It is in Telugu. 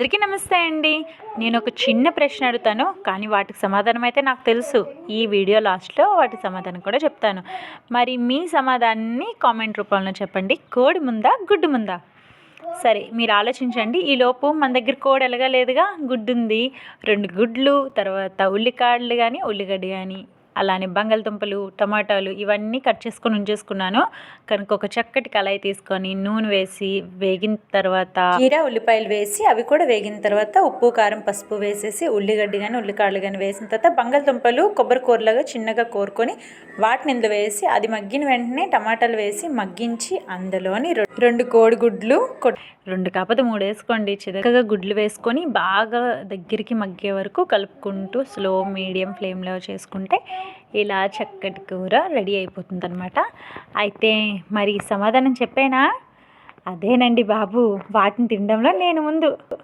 అందరికీ నమస్తే అండి. నేను ఒక చిన్న ప్రశ్న అడుగుతాను, కానీ వాటికి సమాధానం అయితే నాకు తెలుసు. ఈ వీడియో లాస్ట్లో వాటి సమాధానం కూడా చెప్తాను. మరి మీ సమాధానాన్ని కామెంట్ రూపంలో చెప్పండి. కోడి ముందా, గుడ్డు ముందా? సరే, మీరు ఆలోచించండి. ఈలోపు మన దగ్గర కోడి ఎలాగా లేదుగా, గుడ్డు ఉంది. 2 గుడ్లు, తర్వాత ఉల్లికాడలు కానీ, ఉల్లిగడ్డ కానీ, అలానే బంగాళదుంపలు, టమాటాలు ఇవన్నీ కట్ చేసుకొని ఉంచేసుకున్నాను. కనుక ఒక చక్కటి కళాయి తీసుకొని నూనె వేసి వేగిన తర్వాత జీరా ఉల్లిపాయలు వేసి అవి కూడా వేగిన తర్వాత ఉప్పు కారం పసుపు వేసేసి ఉల్లిగడ్డ కానీ ఉల్లికాడలు కానీ వేసిన తర్వాత బంగాళదుంపలు కొబ్బరి కూరలాగా చిన్నగా కోరుకొని వాటిని ఇందులో వేసి అది మగ్గిన వెంటనే టమాటాలు వేసి మగ్గించి అందులోని 2 కోడిగుడ్లు 2 కాకపోతే 3 వేసుకోండి. చిదకగా గుడ్లు వేసుకొని బాగా దగ్గరికి మగ్గే వరకు కలుపుకుంటూ స్లో మీడియం ఫ్లేమ్లో చేసుకుంటే ఇలా చక్కటి కూర రెడీ అయిపోతుంది అనమాట. అయితే మరి సమాధానం చెప్పేనా? అదేనండి బాబు, వాటిని తినడంలో నేను ముందు.